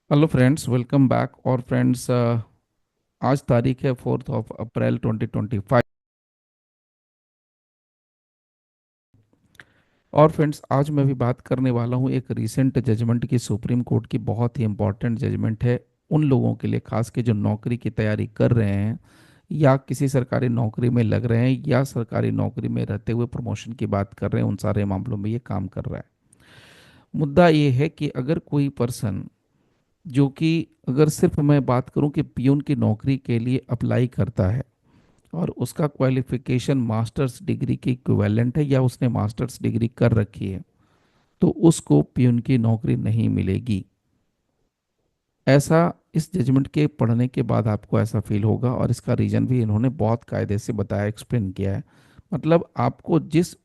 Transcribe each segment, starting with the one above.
Hello friends, welcome back. और friends, आज तारीख है 4 अप्रैल 2025। और फ्रेंड्स, आज मैं भी बात करने वाला हूँ एक रीसेंट जजमेंट की, सुप्रीम कोर्ट की। बहुत ही इम्पॉर्टेंट जजमेंट है उन लोगों के लिए, खास के जो नौकरी की तैयारी कर रहे हैं या किसी सरकारी नौकरी में लग रहे हैं या सरकारी नौकरी में रहते हुए प्रमोशन की बात कर रहे हैं। उन सारे मामलों में ये काम कर रहा है। मुद्दा ये है कि अगर कोई पर्सन, जो कि अगर सिर्फ मैं बात करूं कि पियून की नौकरी के लिए अप्लाई करता है और उसका क्वालिफिकेशन मास्टर्स डिग्री के इक्विवेलेंट है या उसने मास्टर्स डिग्री कर रखी है, तो उसको पियून की नौकरी नहीं मिलेगी। ऐसा इस जजमेंट के पढ़ने के बाद आपको ऐसा फील होगा, और इसका रीजन भी इन्होंने बहुत कायदे से बताया, एक्सप्लेन किया है। मतलब आपको जिस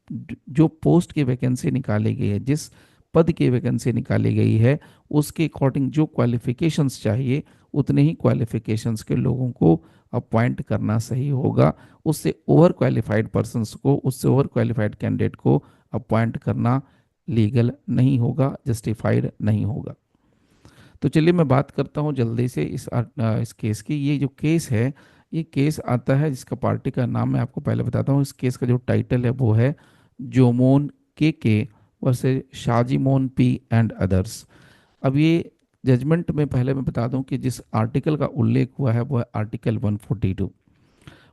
जो पोस्ट की वैकेंसी निकाली गई है, जिस पद की वैकेंसी निकाली गई है, उसके अकॉर्डिंग जो क्वालिफिकेशंस चाहिए, उतने ही क्वालिफिकेशंस के लोगों को अपॉइंट करना सही होगा। उससे ओवर क्वालिफाइड पर्सनस को, उससे ओवर क्वालिफाइड कैंडिडेट को अपॉइंट करना लीगल नहीं होगा, जस्टिफाइड नहीं होगा। तो चलिए मैं बात करता हूँ जल्दी से इस केस की। ये जो केस है, ये केस आता है, जिसका पार्टी का नाम मैं आपको पहले बताता हूँ। इस केस का जो टाइटल है वो है जोमोन के वर्सेस शाजीमोन पी एंड अदर्स। अब ये जजमेंट में पहले मैं बता दूं कि जिस आर्टिकल का उल्लेख हुआ है वो है आर्टिकल 142।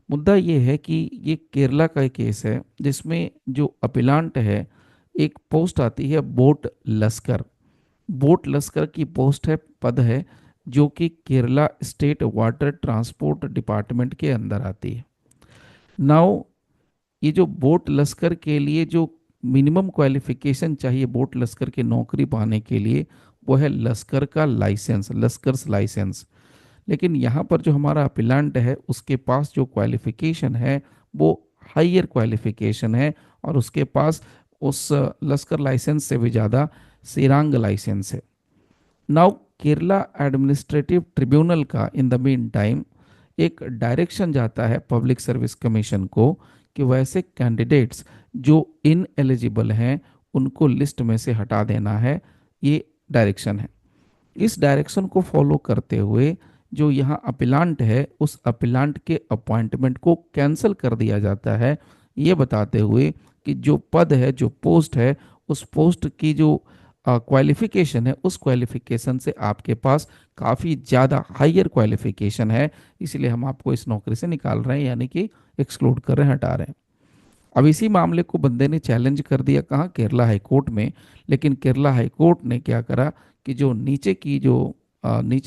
मुद्दा ये है कि ये केरला का एक केस है जिसमें जो अपिलांट है, एक पोस्ट आती है बोट लश्कर। बोट लश्कर की पोस्ट है, पद है, जो कि Kerala state water transport department के अंदर आती है। नाउ, ये जो बोट लश्कर के लिए जो मिनिमम क्वालिफिकेशन चाहिए बोट लश्कर की नौकरी पाने के लिए, वो है लश्कर का लाइसेंस, लश्कर्स लाइसेंस। लेकिन यहाँ पर जो हमारा अपिलांट है, उसके पास जो क्वालिफिकेशन है वो हायर क्वालिफिकेशन है, और उसके पास उस लश्कर लाइसेंस से भी ज़्यादा सेरांग लाइसेंस है। नाउ, केरला एडमिनिस्ट्रेटिव ट्रिब्यूनल का इन द मीन टाइम एक डायरेक्शन जाता है पब्लिक सर्विस कमीशन को कि वैसे कैंडिडेट्स जो इन एलिजिबल हैं उनको लिस्ट में से हटा देना है। ये डायरेक्शन है। इस डायरेक्शन को फॉलो करते हुए जो यहाँ अपिलांट है, उस अपिलांट के अपॉइंटमेंट को कैंसिल कर दिया जाता है, ये बताते हुए कि जो पद है, जो पोस्ट है, उस पोस्ट की जो क्वालिफिकेशन है, उस क्वालिफिकेशन से आपके पास काफ़ी ज़्यादा हायर क्वालिफिकेशन है, इसलिए हम आपको इस नौकरी से निकाल रहे हैं, यानी कि एक्सक्लूड कर रहे हैं, हटा रहे हैं। अब इसी मामले को बंदे ने चैलेंज कर दिया, कहाँ? केरला हाई कोर्ट में। लेकिन केरला हाई कोर्ट ने क्या करा कि जो नीचे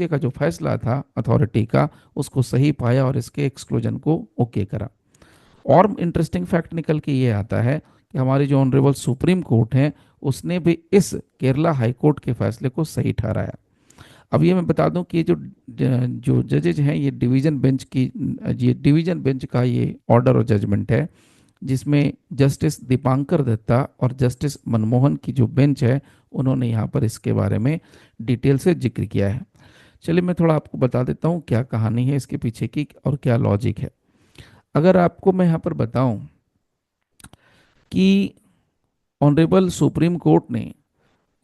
का जो फैसला था अथॉरिटी का, उसको सही पाया और इसके एक्सक्लूजन को ओके करा। और इंटरेस्टिंग फैक्ट निकल के ये आता है कि हमारी जो ऑनरेबल सुप्रीम कोर्ट है, उसने भी इस केरला हाई कोर्ट के फैसले को सही ठहराया। अब ये मैं बता दूं कि ये जो जजेज हैं, ये डिवीजन बेंच का ये ऑर्डर और जजमेंट है, जिसमें जस्टिस दीपांकर दत्ता और जस्टिस मनमोहन की जो बेंच है, उन्होंने यहाँ पर इसके बारे में डिटेल से जिक्र किया है। चलिए मैं थोड़ा आपको बता देता हूँ क्या कहानी है इसके पीछे की और क्या लॉजिक है। अगर आपको मैं यहाँ पर बताऊं कि ऑनरेबल सुप्रीम कोर्ट ने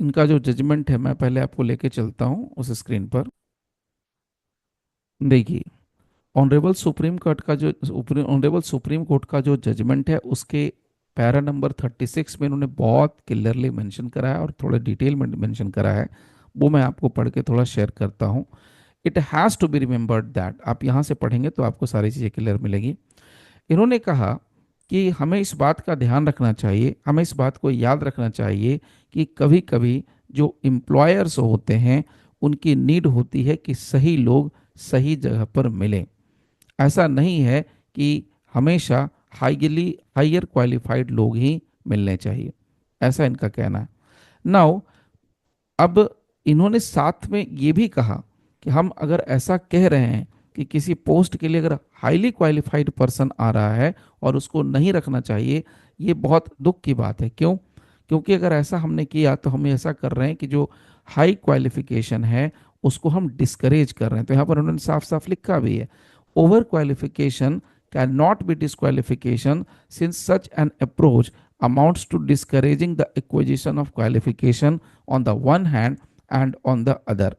इनका जो जजमेंट है, मैं पहले आपको लेके चलता हूँ उस स्क्रीन पर। देखिए, ऑनरेबल सुप्रीम कोर्ट का जो जजमेंट है, उसके पैरा नंबर 36 में इन्होंने बहुत क्लियरली मेंशन करा है और थोड़ा डिटेल में मेंशन करा है। वो मैं आपको पढ़ के थोड़ा शेयर करता हूँ। It has to be remembered that, आप यहाँ से पढ़ेंगे तो आपको सारी चीज़ें क्लियर मिलेगी। इन्होंने कहा कि हमें इस बात का ध्यान रखना चाहिए, हमें इस बात को याद रखना चाहिए कि कभी कभी जो एम्प्लॉयर्स होते हैं, उनकी नीड होती है कि सही लोग सही जगह पर मिलें। ऐसा नहीं है कि हमेशा हायर क्वालिफाइड लोग ही मिलने चाहिए, ऐसा इनका कहना है। नाउ, अब इन्होंने साथ में ये भी कहा कि हम अगर ऐसा कह रहे हैं कि किसी पोस्ट के लिए अगर हाईली क्वालिफाइड पर्सन आ रहा है और उसको नहीं रखना चाहिए, ये बहुत दुख की बात है। क्यों? क्योंकि अगर ऐसा हमने किया तो हम ऐसा कर रहे हैं कि जो हाई क्वालिफिकेशन है उसको हम डिस्करेज कर रहे हैं। तो यहाँ पर उन्होंने साफ साफ लिखा भी है, over qualification can not be disqualification since such an approach amounts to discouraging the acquisition of qualification on the one hand and on the other.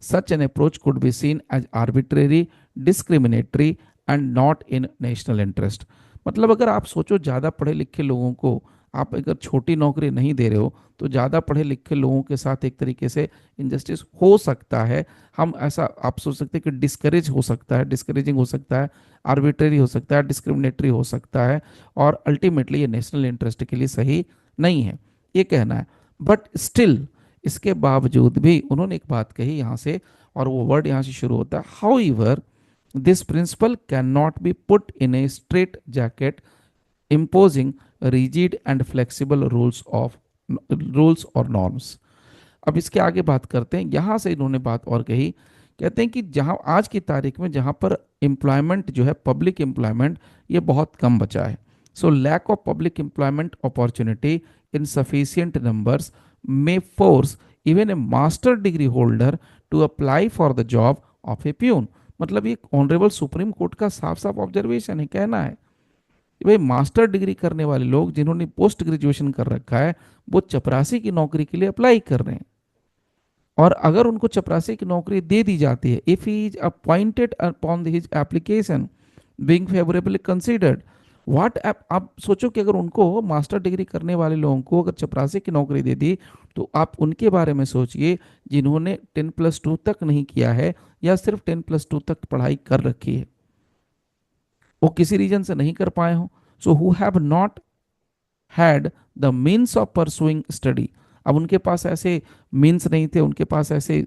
Such an approach could be seen as arbitrary, discriminatory and not in national interest. मतलब अगर आप सोचो ज़्यादा पढ़े लिखे लोगों को आप अगर छोटी नौकरी नहीं दे रहे हो तो ज़्यादा पढ़े लिखे लोगों के साथ एक तरीके से इनजस्टिस हो सकता है। हम ऐसा आप सोच सकते हैं कि डिस्करेज हो सकता है, डिस्करेजिंग हो सकता है, आर्बिट्रेरी हो सकता है, डिस्क्रिमिनेटरी हो सकता है और अल्टीमेटली ये नेशनल इंटरेस्ट के लिए सही नहीं है, ये कहना है। बट स्टिल इसके बावजूद भी उन्होंने एक बात कही यहाँ से, और वो वर्ड यहाँ से शुरू होता है, however this principle can not be put in a straight jacket imposing rigid and flexible rules और norms। अब इसके आगे बात करते हैं, यहां से इन्होंने बात और कही, कहते हैं कि जहां आज की तारीख में जहां पर एम्प्लॉयमेंट जो है पब्लिक एम्प्लॉयमेंट ये बहुत कम बचा है, so lack of public employment opportunity insufficient numbers may force even a master degree holder to apply for the job of a peon. मतलब ये ऑनरेबल सुप्रीम कोर्ट का साफ साफ ऑब्जर्वेशन है, कहना है कि भाई मास्टर डिग्री करने वाले लोग जिन्होंने पोस्ट ग्रेजुएशन कर रखा है वो चपरासी की नौकरी के लिए अप्लाई कर रहे हैं, और अगर उनको चपरासी की नौकरी दे दी जाती है, if he is appointed upon his application being favourably considered, what आप सोचो कि अगर उनको मास्टर डिग्री करने वाले लोगों को अगर चपरासी की नौकरी दे दी तो आप उनके बारे में सोचिए जिन्होंने 10+2 तक नहीं किया है या सिर्फ 10+2 तक पढ़ाई कर रखी है, वो किसी रीजन से नहीं कर पाए हो, so who have not had the means of pursuing study. अब उनके पास ऐसे मीन्स नहीं थे, उनके पास ऐसे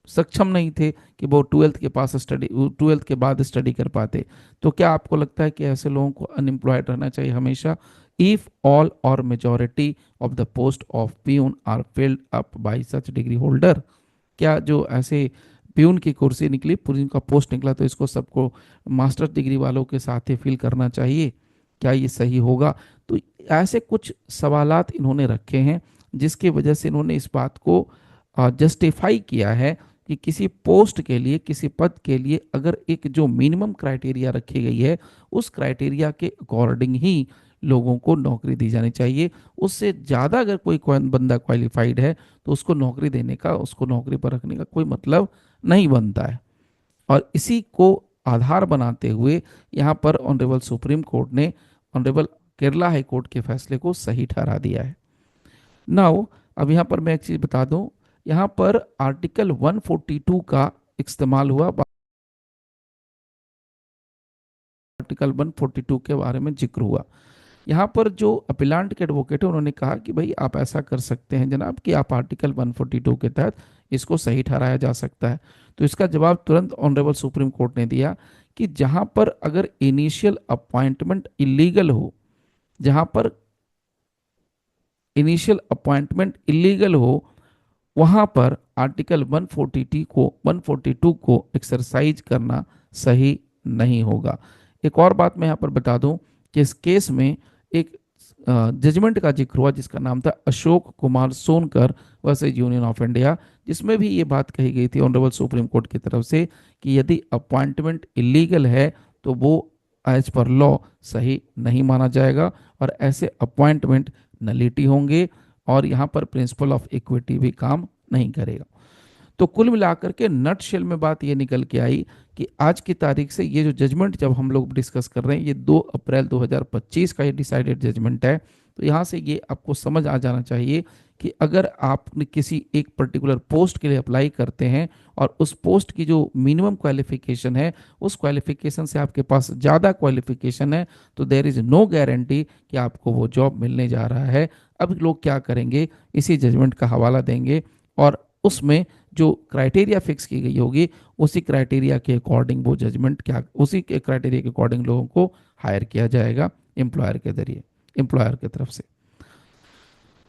सक्षम नहीं थे कि वो ट्वेल्थ के पास स्टडी, ट्वेल्थ के बाद स्टडी कर पाते। तो क्या आपको लगता है कि ऐसे लोगों को अनएम्प्लॉयड रहना चाहिए हमेशा? इफ ऑल और majority of the post of peon are filled up by such degree holder, क्या जो ऐसे प्यून की कुर्सी निकली, प्यून का पोस्ट निकला, तो इसको सबको मास्टर डिग्री वालों के साथ ही फिल करना चाहिए? क्या ये सही होगा? तो ऐसे कुछ सवालात इन्होंने रखे हैं जिसकी वजह से इन्होंने इस बात को जस्टिफाई किया है कि किसी पोस्ट के लिए, किसी पद के लिए अगर एक जो मिनिमम क्राइटेरिया रखी गई है उस क्राइटेरिया के अकॉर्डिंग ही लोगों को नौकरी दी जानी चाहिए। उससे ज़्यादा अगर कोई बंदा क्वालिफाइड है तो उसको नौकरी देने का, उसको नौकरी पर रखने का कोई मतलब नहीं बनता है। और इसी को आधार बनाते हुए यहाँ पर ऑनरेबल सुप्रीम कोर्ट ने ऑनरेबल केरला हाई कोर्ट के फैसले को सही ठहरा दिया है। नाउ अब यहाँ पर मैं एक चीज़ बता दूं, यहाँ पर आर्टिकल 142 का इस्तेमाल हुआ, आर्टिकल 142 के बारे में जिक्र हुआ। यहाँ पर जो अपीलांट के एडवोकेट है उन्होंने कहा कि भाई आप ऐसा कर सकते हैं जनाब कि आप आर्टिकल 142 के तहत इसको सही ठहराया जा सकता है। तो इसका जवाब तुरंत ऑनरेबल सुप्रीम कोर्ट ने दिया कि जहाँ पर अगर इनिशियल अपॉइंटमेंट इलीगल हो, जहाँ पर इनिशियल अपॉइंटमेंट इलीगल हो वहाँ पर आर्टिकल 142 को एक्सरसाइज करना सही नहीं होगा। एक और बात मैं यहाँ पर बता दूं कि इस केस में एक जजमेंट का जिक्र हुआ जिसका नाम था Ashok Kumar Sonkar versus union of India, जिसमें भी ये बात कही गई थी ऑनरेबल सुप्रीम कोर्ट की तरफ से कि यदि अपॉइंटमेंट इलीगल है तो वो एज पर लॉ सही नहीं माना जाएगा और ऐसे अपॉइंटमेंट नलिटी होंगे और यहाँ पर प्रिंसिपल ऑफ इक्विटी भी काम नहीं करेगा। तो कुल मिलाकर के नट शेल में बात ये निकल के आई कि आज की तारीख से ये जो जजमेंट जब हम लोग डिस्कस कर रहे हैं ये 2 अप्रैल 2025 का ये डिसाइडेड जजमेंट है। तो यहाँ से ये आपको समझ आ जाना चाहिए कि अगर आप किसी एक पर्टिकुलर पोस्ट के लिए अप्लाई करते हैं और उस पोस्ट की जो मिनिमम क्वालिफिकेशन है उस क्वालिफिकेशन से आपके पास ज़्यादा क्वालिफिकेशन है तो देयर इज़ नो गारंटी कि आपको वो जॉब मिलने जा रहा है। अब लोग क्या करेंगे, इसी जजमेंट का हवाला देंगे और उसमें जो क्राइटेरिया फिक्स की गई होगी उसी क्राइटेरिया के अकॉर्डिंग वो जजमेंट क्या, उसी के क्राइटेरिया के अकॉर्डिंग लोगों को हायर किया जाएगा एम्प्लॉयर के जरिए, एम्प्लॉयर की तरफ से।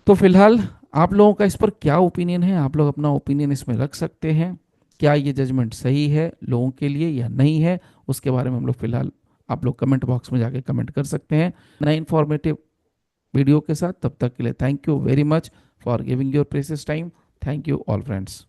तो फिलहाल आप लोगों का इस पर क्या ओपिनियन है? आप लोग अपना ओपिनियन इसमें रख सकते हैं। क्या ये जजमेंट सही है लोगों के लिए या नहीं है, उसके बारे में हम लोग फिलहाल आप लोग कमेंट बॉक्स में जाके कमेंट कर सकते हैं नए इन्फॉर्मेटिव वीडियो के साथ। तब तक के लिए thank you very much for giving your precious time. Thank you all friends.